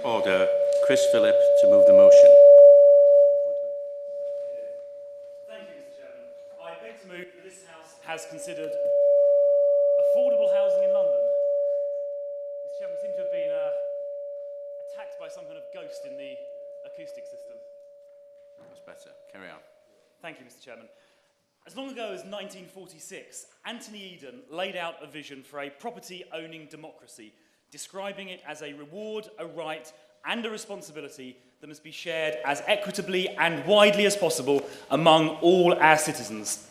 Order. Chris Philp to move the motion. Thank you, Mr. Chairman. I beg to move that this House has considered affordable housing in London. Mr. Chairman, we seem to have been attacked by some kind of ghost in the acoustic system. That's better. Carry on. Thank you, Mr. Chairman. As long ago as 1946, Anthony Eden laid out a vision for a property-owning democracy, describing it as a reward, a right, and a responsibility that must be shared as equitably and widely as possible among all our citizens.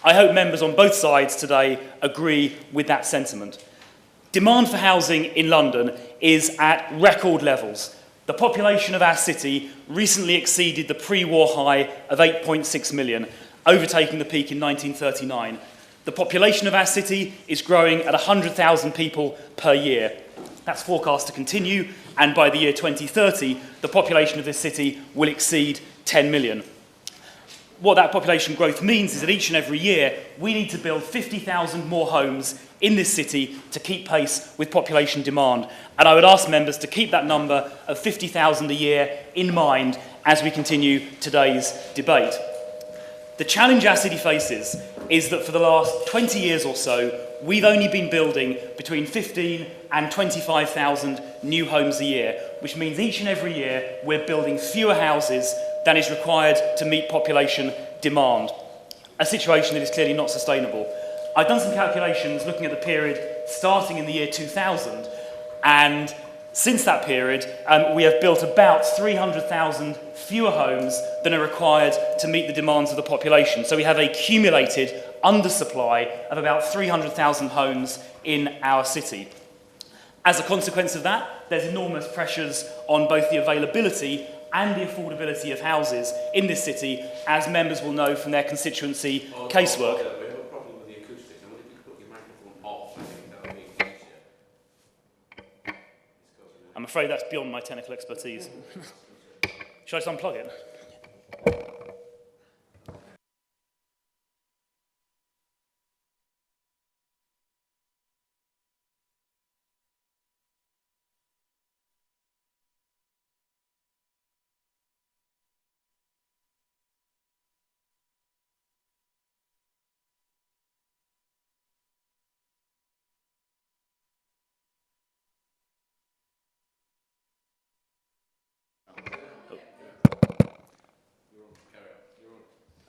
I hope members on both sides today agree with that sentiment. Demand for housing in London is at record levels. The population of our city recently exceeded the pre-war high of 8.6 million, overtaking the peak in 1939. The population of our city is growing at 100,000 people per year. That's forecast to continue, and by the year 2030, the population of this city will exceed 10 million. What that population growth means is that each and every year, we need to build 50,000 more homes in this city to keep pace with population demand. And I would ask members to keep that number of 50,000 a year in mind as we continue today's debate. The challenge our city faces is that for the last 20 years or so, we've only been building between 15 and 25,000 new homes a year, which means each and every year we're building fewer houses than is required to meet population demand, a situation that is clearly not sustainable. I've done some calculations looking at the period starting in the year 2000, and since that period, we have built about 300,000 fewer homes than are required to meet the demands of the population. So we have a cumulated undersupply of about 300,000 homes in our city. As a consequence of that, there's enormous pressures on both the availability and the affordability of houses in this city, as members will know from their constituency casework. We have a problem with the acoustics. I wonder if you could put your microphone off. I think that would be easier. I'm afraid that's beyond my technical expertise. Should I just unplug it?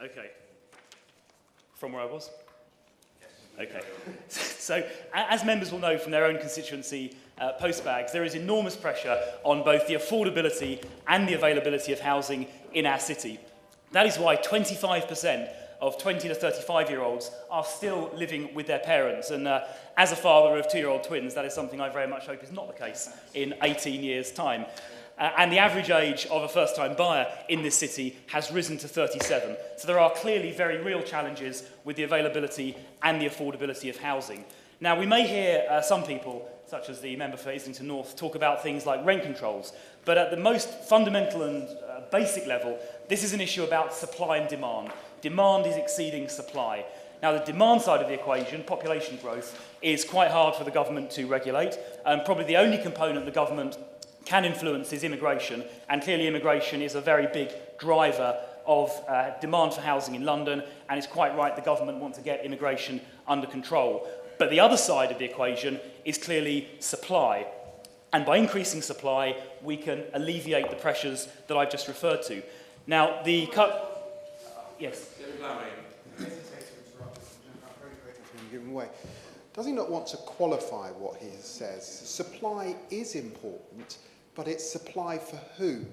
Okay. From where I was? Yes. Okay. So, as members will know from their own constituency postbags, there is enormous pressure on both the affordability and the availability of housing in our city. That is why 25% of 20 to 35-year-olds are still living with their parents. And as a father of two-year-old twins, that is something I very much hope is not the case in 18 years' time. And the average age of a first-time buyer in this city has risen to 37. So there are clearly very real challenges with the availability and the affordability of housing. Now, we may hear some people, such as the member for Islington North, talk about things like rent controls. But at the most fundamental and basic level, this is an issue about supply and demand. Demand is exceeding supply. Now, the demand side of the equation, population growth, is quite hard for the government to regulate. Probably the only component the government can influence is immigration, and clearly immigration is a very big driver of demand for housing in London, and it's quite right the government wants to get immigration under control. But the other side of the equation is clearly supply, and by increasing supply, we can alleviate the pressures that I've just referred to. Now, the yes. Does he not want to qualify what he says? Supply is important, but it's supply for whom?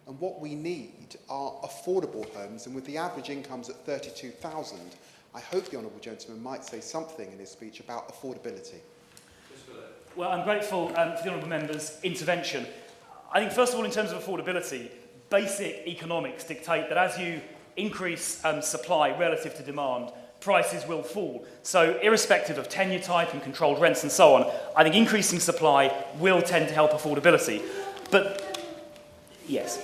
And what we need are affordable homes, and with the average incomes at 32,000, I hope the honourable gentleman might say something in his speech about affordability. Well, I'm grateful for the honourable member's intervention. I think, first of all, in terms of affordability, basic economics dictate that as you increase supply relative to demand, prices will fall. So irrespective of tenure type and controlled rents and so on, I think increasing supply will tend to help affordability. But, yes.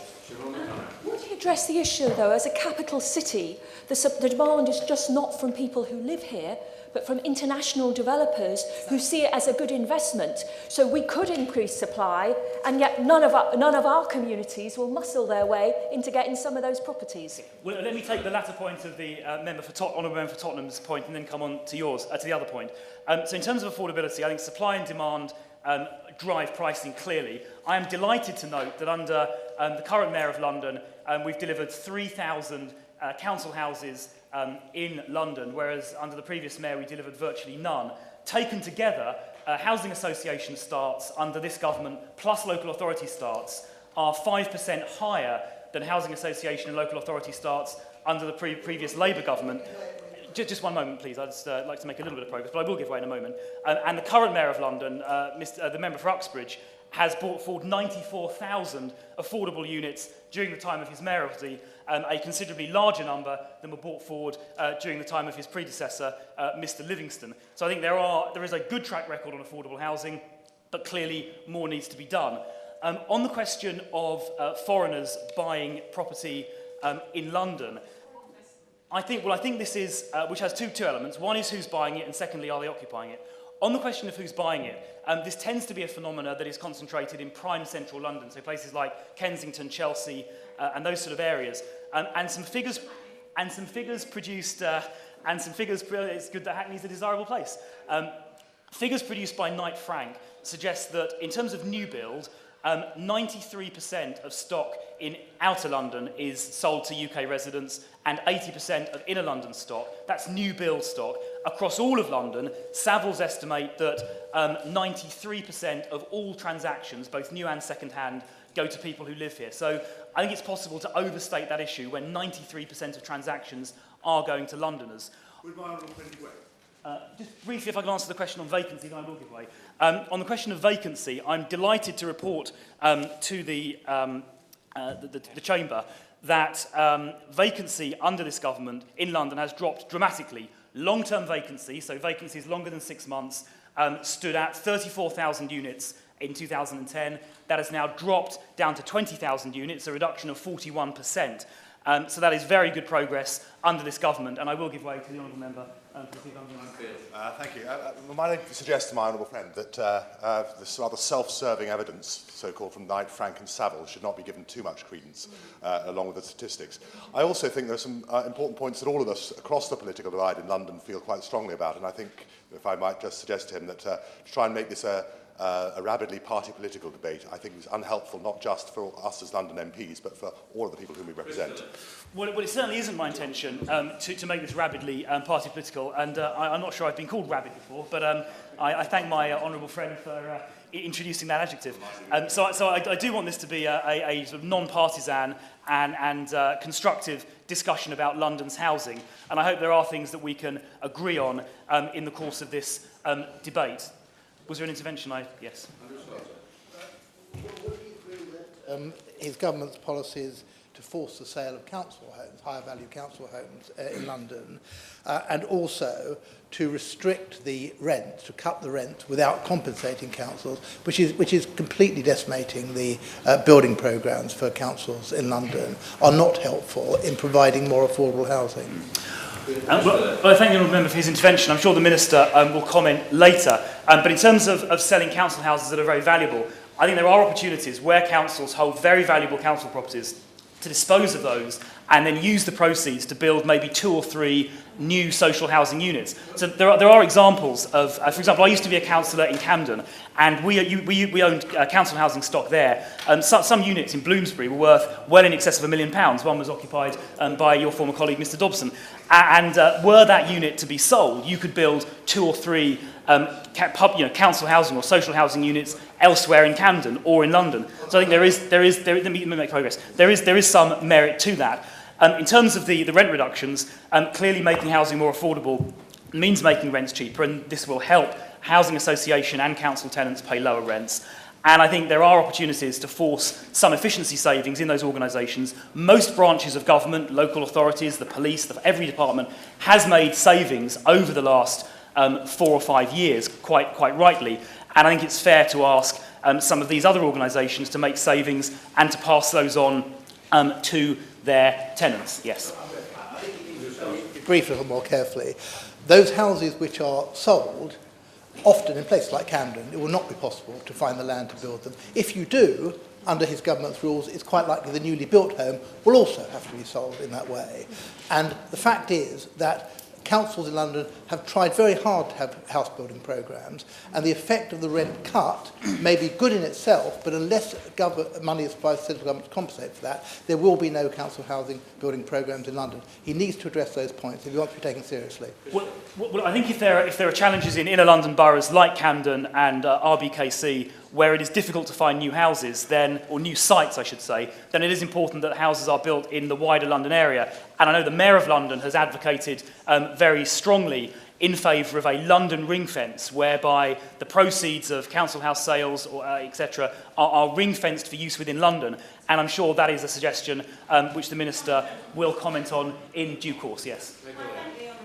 Would you address the issue, though, as a capital city, the demand is just not from people who live here, but from international developers who see it as a good investment. So we could increase supply, and yet none of our communities will muscle their way into getting some of those properties. Well, let me take the latter point of the Honourable Member for Tottenham's point and then come on to yours, to the other point. So in terms of affordability, I think supply and demand drive pricing clearly. I am delighted to note that under the current Mayor of London, we've delivered 3,000 council houses in London, whereas under the previous Mayor we delivered virtually none. Taken together, housing association starts under this government plus local authority starts are 5% higher than housing association and local authority starts under the previous Labour government. Just one moment, please. I'd just like to make a little bit of progress, but I will give way in a moment. And the current Mayor of London, the member for Uxbridge, has brought forward 94,000 affordable units during the time of his mayoralty, a considerably larger number than were brought forward during the time of his predecessor, Mr. Livingston. So I think there is a good track record on affordable housing, but clearly more needs to be done. On the question of foreigners buying property in London, I think this is, which has two elements. One is who's buying it, and secondly, are they occupying it? On the question of who's buying it, this tends to be a phenomena that is concentrated in prime central London, so places like Kensington, Chelsea, and those sort of areas. And some figures produced, it's good that Hackney's a desirable place. Figures produced by Knight Frank suggest that in terms of new build, 93% of stock in outer London is sold to UK residents and 80% of inner London stock, that's new build stock. Across all of London, Savills estimate that 93% of all transactions, both new and second-hand, go to people who live here. So I think it's possible to overstate that issue when 93% of transactions are going to Londoners. Would my honourable friend give way? Just briefly, if I can answer the question on vacancy, then I will give way. On the question of vacancy, I'm delighted to report to the Chamber that vacancy under this government in London has dropped dramatically. Long-term vacancy, so vacancies longer than 6 months, stood at 34,000 units in 2010. That has now dropped down to 20,000 units, a reduction of 41%. So that is very good progress under this government, and I will give way to the honourable member. Thank you. Might I suggest to my honourable friend that this rather self-serving evidence, so-called from Knight, Frank and Savills, should not be given too much credence, along with the statistics. I also think there are some important points that all of us across the political divide in London feel quite strongly about, and I think, if I might just suggest to him, that to try and make this a rabidly party political debate, I think is unhelpful, not just for us as London MPs, but for all of the people whom we represent. Well, it certainly isn't my intention to make this rabidly party political, and I'm not sure I've been called rabid before, but I thank my honourable friend for introducing that adjective. So I do want this to be a sort of non-partisan and constructive discussion about London's housing, and I hope there are things that we can agree on in the course of this debate. Was there an intervention? Yes. Would you agree that his government's policies to force the sale of council homes, higher value council homes in London, and also to restrict the rent, to cut the rent without compensating councils, which is completely decimating the building programmes for councils in London, are not helpful in providing more affordable housing? Well, I thank the honourable member for his intervention. I'm sure the Minister will comment later. But in terms of selling council houses that are very valuable, I think there are opportunities where councils hold very valuable council properties to dispose of those and then use the proceeds to build maybe 2 or 3 new social housing units. So there are examples of, for example, I used to be a councillor in Camden, and we owned council housing stock there. Some units in Bloomsbury were worth well in excess of £1 million. One was occupied by your former colleague, Mr. Dobson. And were that unit to be sold, you could build 2 or 3 council housing or social housing units elsewhere in Camden or in London. So I think let me make progress. There is some merit to that. In terms of the rent reductions, clearly making housing more affordable means making rents cheaper, and this will help housing association and council tenants pay lower rents. And I think there are opportunities to force some efficiency savings in those organisations. Most branches of government, local authorities, the police, every department has made savings over the last 4 or 5 years, quite rightly. And I think it's fair to ask some of these other organisations to make savings and to pass those on to their tenants. Yes. Brief a little more carefully. those houses which are sold, often in places like Camden, it will not be possible to find the land to build them. If you do, under his government's rules, it's quite likely the newly built home will also have to be sold in that way. And the fact is that councils in London have tried very hard to have house building programmes, and the effect of the rent cut may be good in itself, but unless money is provided to central government to compensate for that, there will be no council housing building programmes in London. He needs to address those points if he wants to be taken seriously. Well, I think if there are challenges in inner London boroughs like Camden and RBKC, where it is difficult to find new houses, then, or new sites, I should say, then it is important that houses are built in the wider London area. And I know the Mayor of London has advocated very strongly in favour of a London ring fence, whereby the proceeds of council house sales, or etc., are ring fenced for use within London. And I'm sure that is a suggestion which the Minister will comment on in due course. Yes.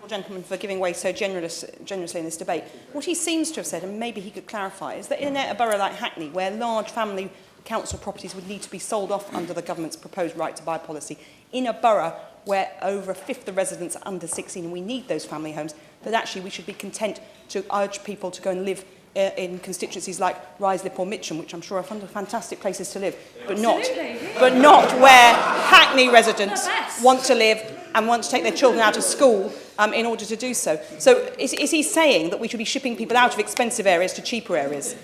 Gentleman for giving way so generously in this debate. What he seems to have said, and maybe he could clarify, is that in a borough like Hackney, where large family council properties would need to be sold off under the government's proposed right to buy policy, in a borough where over a fifth of the residents are under 16 and we need those family homes, that actually we should be content to urge people to go and live in constituencies like Ruislip or Mitcham, which I'm sure are fantastic places to live, but not where Hackney residents want to live and want to take their children out of school in order to do so. So is he saying that we should be shipping people out of expensive areas to cheaper areas?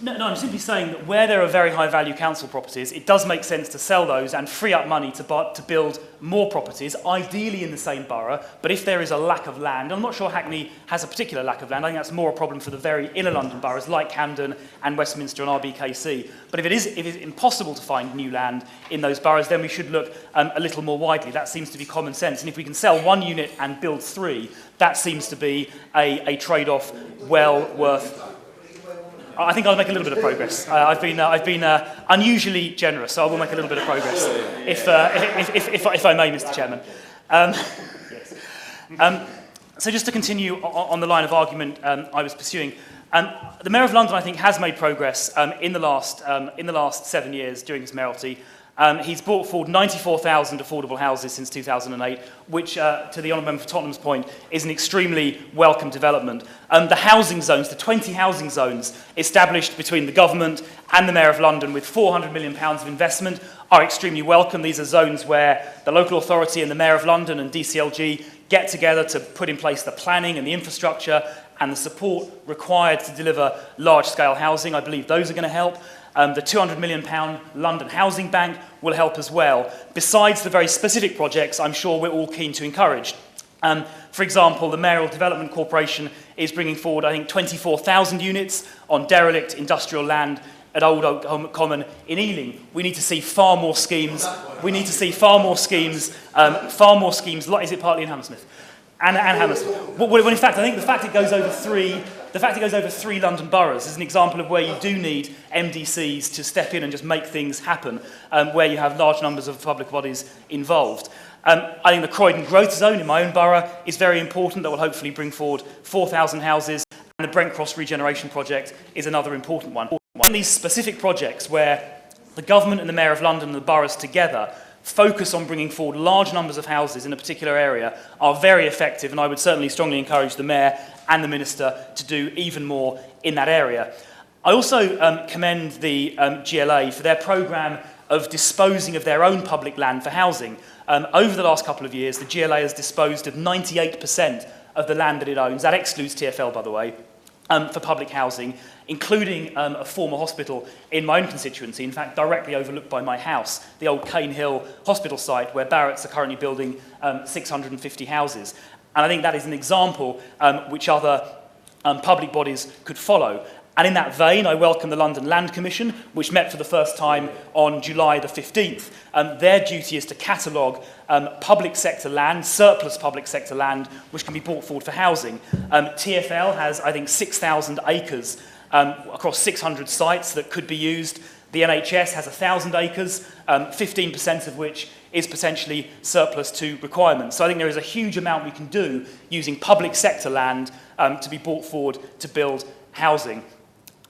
No, I'm simply saying that where there are very high-value council properties, it does make sense to sell those and free up money to build more properties, ideally in the same borough. But if there is a lack of land, I'm not sure Hackney has a particular lack of land. I think that's more a problem for the very inner London boroughs like Camden and Westminster and RBKC. But if it's impossible to find new land in those boroughs, then we should look a little more widely. That seems to be common sense. And if we can sell one unit and build three, that seems to be a trade-off well worth. I think I'll make a little bit of progress. I've been unusually generous, so I will make a little bit of progress, if I may, Mr. Chairman. Yes. So just to continue on the line of argument I was pursuing, the Mayor of London, I think, has made progress in the last 7 years during his mayoralty. He's brought forward 94,000 affordable houses since 2008, which, to the Honourable Member for Tottenham's point, is an extremely welcome development. The housing zones, the 20 housing zones established between the government and the Mayor of London with £400 million of investment are extremely welcome. These are zones where the local authority and the Mayor of London and DCLG get together to put in place the planning and the infrastructure and the support required to deliver large-scale housing. I believe those are going to help. The £200 million London Housing Bank will help as well, besides the very specific projects I'm sure we're all keen to encourage. For example, the Mayoral Development Corporation is bringing forward, I think, 24,000 units on derelict industrial land at Old Oak Common in Ealing. We need to see far more schemes. We need to see far more schemes. Is it partly in Hammersmith? And Hammersmith. Well, in fact, I think the fact it goes over three London boroughs is an example of where you do need MDCs to step in and just make things happen, where you have large numbers of public bodies involved. I think the Croydon Growth Zone in my own borough is very important. That will hopefully bring forward 4,000 houses, and the Brent Cross Regeneration Project is another important one. One of these specific projects where the government and the Mayor of London and the boroughs together focus on bringing forward large numbers of houses in a particular area are very effective, and I would certainly strongly encourage the Mayor and the Minister to do even more in that area. I also commend the GLA for their programme of disposing of their own public land for housing. Over the last couple of years, the GLA has disposed of 98% of the land that it owns. That excludes TfL, by the way, for public housing, including a former hospital in my own constituency, in fact, directly overlooked by my house, the old Cane Hill hospital site, where Barratt's are currently building 650 houses. And I think that is an example which other public bodies could follow. And in that vein, I welcome the London Land Commission, which met for the first time on July the 15th. Their duty is to catalogue public sector land, surplus public sector land, which can be brought forward for housing. TfL has, I think, 6,000 acres across 600 sites that could be used. The NHS has 1,000 acres, 15% of which is potentially surplus to requirements. So I think there is a huge amount we can do using public sector land to be brought forward to build housing.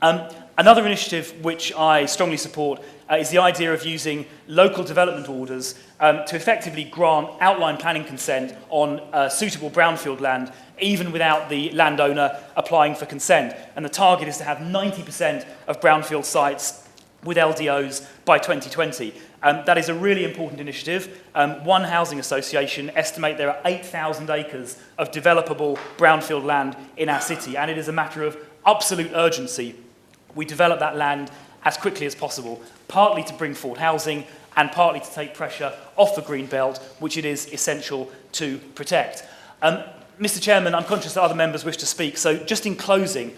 Another initiative which I strongly support is the idea of using local development orders to effectively grant outline planning consent on suitable brownfield land, even without the landowner applying for consent. And the target is to have 90% of brownfield sites with LDOs by 2020. That is a really important initiative. One housing association estimate there are 8,000 acres of developable brownfield land in our city, and it is a matter of absolute urgency. We develop that land as quickly as possible, partly to bring forward housing and partly to take pressure off the green belt, which it is essential to protect. Mr. Chairman, I'm conscious that other members wish to speak, so just in closing,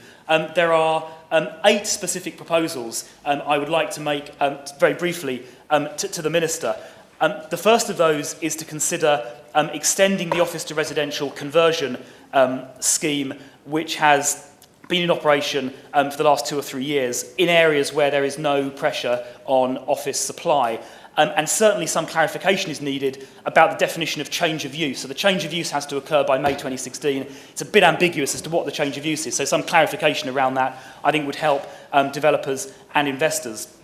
there are 8 specific proposals I would like to make very briefly to the Minister. The first of those is to consider extending the office to residential conversion scheme, which has been in operation for the last 2 or 3 years in areas where there is no pressure on office supply. And certainly some clarification is needed about the definition of change of use. So the change of use has to occur by May 2016. It's a bit ambiguous as to what the change of use is, so some clarification around that I think would help developers and investors.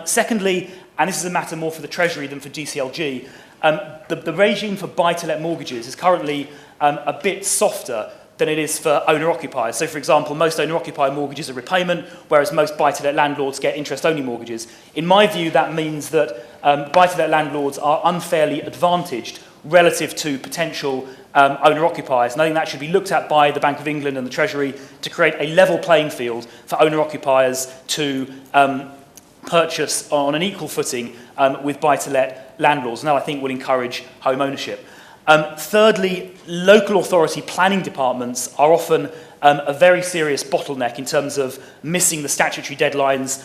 Secondly, and this is a matter more for the Treasury than for GCLG, the regime for buy-to-let mortgages is currently a bit softer than it is for owner-occupiers. So, for example, most owner-occupier mortgages are repayment, whereas most buy-to-let landlords get interest-only mortgages. In my view, that means that buy-to-let landlords are unfairly advantaged relative to potential owner-occupiers. And I think that should be looked at by the Bank of England and the Treasury to create a level playing field for owner-occupiers to purchase on an equal footing with buy-to-let landlords. And that, I think, will encourage home ownership. Thirdly, local authority planning departments are often a very serious bottleneck in terms of missing the statutory deadlines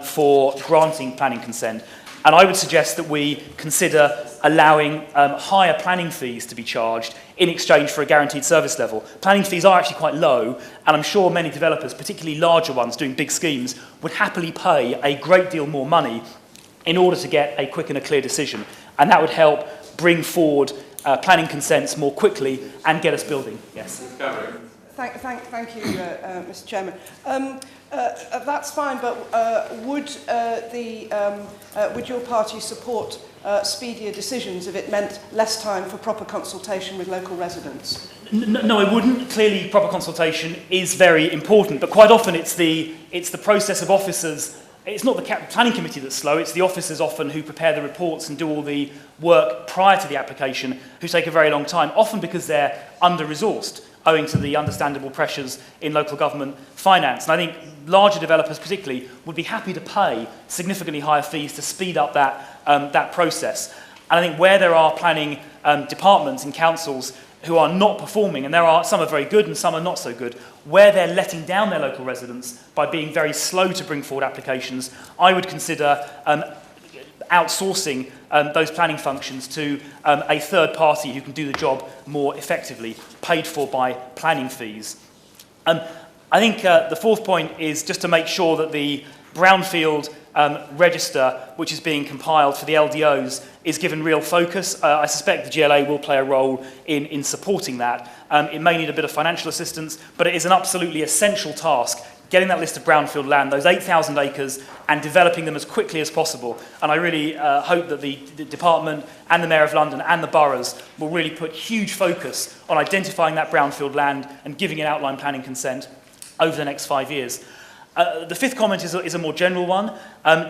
for granting planning consent. And I would suggest that we consider allowing higher planning fees to be charged in exchange for a guaranteed service level. Planning fees are actually quite low, and I'm sure many developers, particularly larger ones doing big schemes, would happily pay a great deal more money in order to get a quick and a clear decision. And that would help bring forward planning consents more quickly and get us building. Yes. Thank you, Mr. Chairman. That's fine, but would your party support speedier decisions if it meant less time for proper consultation with local residents? No, I wouldn't. Clearly, proper consultation is very important, but quite often it's the process of officers. It's not the planning committee that's slow, it's the officers often who prepare the reports and do all the work prior to the application who take a very long time, often because they're under-resourced, owing to the understandable pressures in local government finance. And I think larger developers particularly would be happy to pay significantly higher fees to speed up that process. And I think where there are planning departments in councils who are not performing, and some are very good and some are not so good, where they're letting down their local residents by being very slow to bring forward applications, I would consider outsourcing those planning functions to a third party who can do the job more effectively, paid for by planning fees. I think the fourth point is just to make sure that the brownfield register, which is being compiled for the LDOs, is given real focus. I suspect the GLA will play a role in supporting that. It may need a bit of financial assistance, but it is an absolutely essential task, getting that list of brownfield land, those 8,000 acres, and developing them as quickly as possible. And I really hope that the department and the Mayor of London and the boroughs will really put huge focus on identifying that brownfield land and giving it outline planning consent over the next 5 years. The fifth comment is a more general one.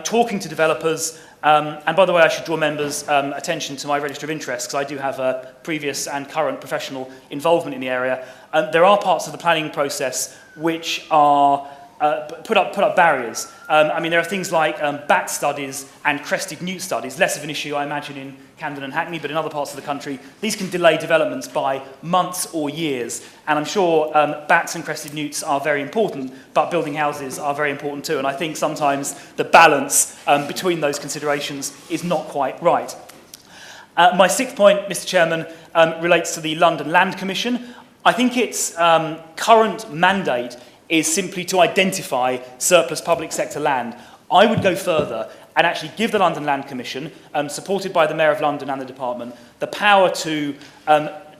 Talking to developers, and by the way, I should draw members' attention to my register of interests, because I do have a previous and current professional involvement in the area. There are parts of the planning process which are put up barriers. I mean, there are things like bat studies and crested newt studies, less of an issue, I imagine, in Camden and Hackney, but in other parts of the country, these can delay developments by months or years. And I'm sure bats and crested newts are very important, but building houses are very important too. And I think sometimes the balance between those considerations is not quite right. My sixth point, Mr. Chairman, relates to the London Land Commission. I think its current mandate is simply to identify surplus public sector land. I would go further and actually give the London Land Commission, supported by the Mayor of London and the department, the power to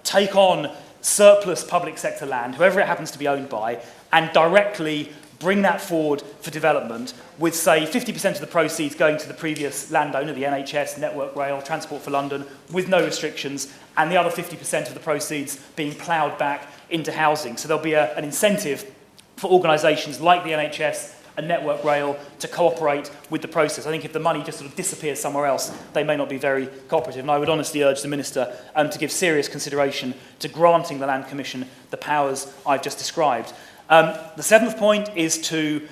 take on surplus public sector land, whoever it happens to be owned by, and directly bring that forward for development with, say, 50% of the proceeds going to the previous landowner, the NHS, Network Rail, Transport for London, with no restrictions, and the other 50% of the proceeds being ploughed back into housing. So there'll be an incentive for organisations like the NHS and Network Rail to cooperate with the process. I think if the money just sort of disappears somewhere else, they may not be very cooperative. And I would honestly urge the Minister to give serious consideration to granting the Land Commission the powers I've just described. The seventh point is to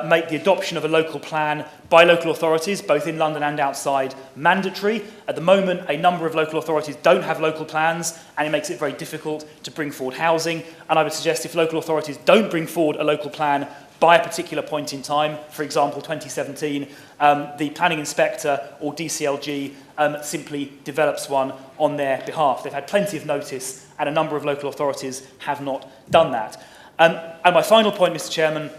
make the adoption of a local plan by local authorities, both in London and outside, mandatory. At the moment, a number of local authorities don't have local plans, and it makes it very difficult to bring forward housing. And I would suggest if local authorities don't bring forward a local plan by a particular point in time, for example 2017, the planning inspector or DCLG simply develops one on their behalf. They've had plenty of notice and a number of local authorities have not done that. And my final point, Mr. Chairman,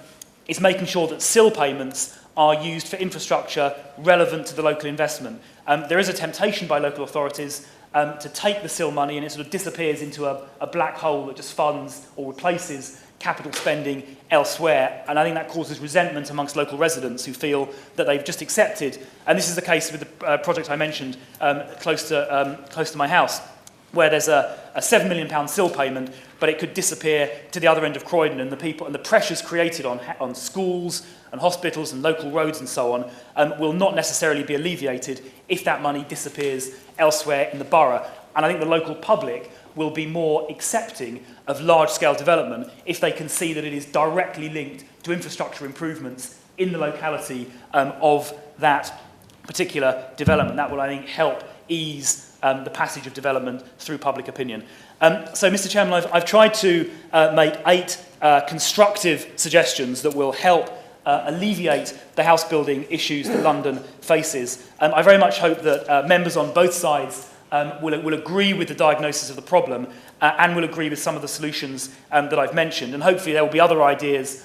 is making sure that SIL payments are used for infrastructure relevant to the local investment. There is a temptation by local authorities to take the SIL money and it sort of disappears into a black hole that just funds or replaces capital spending elsewhere, and I think that causes resentment amongst local residents who feel that they've just accepted, and this is the case with the project I mentioned close to my house, where there's a £7 million SIL payment, but it could disappear to the other end of Croydon, and the people and the pressures created on schools and hospitals and local roads and so on will not necessarily be alleviated if that money disappears elsewhere in the borough. And I think the local public will be more accepting of large-scale development if they can see that it is directly linked to infrastructure improvements in the locality of that particular development. That will, I think, help ease the passage of development through public opinion. So, Mr. Chairman, I've tried to make 8 constructive suggestions that will help alleviate the house building issues that London faces. I very much hope that members on both sides will agree with the diagnosis of the problem and will agree with some of the solutions that I've mentioned. And hopefully there will be other ideas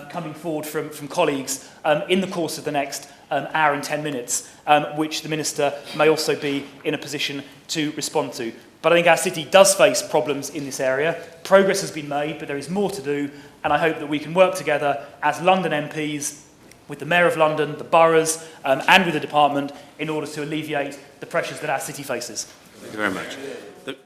coming forward from colleagues in the course of the next hour and 10 minutes, which the Minister may also be in a position to respond to. But I think our city does face problems in this area. Progress has been made, but there is more to do, and I hope that we can work together as London MPs with the Mayor of London, the boroughs, and with the department in order to alleviate the pressures that our city faces. Thank you very much.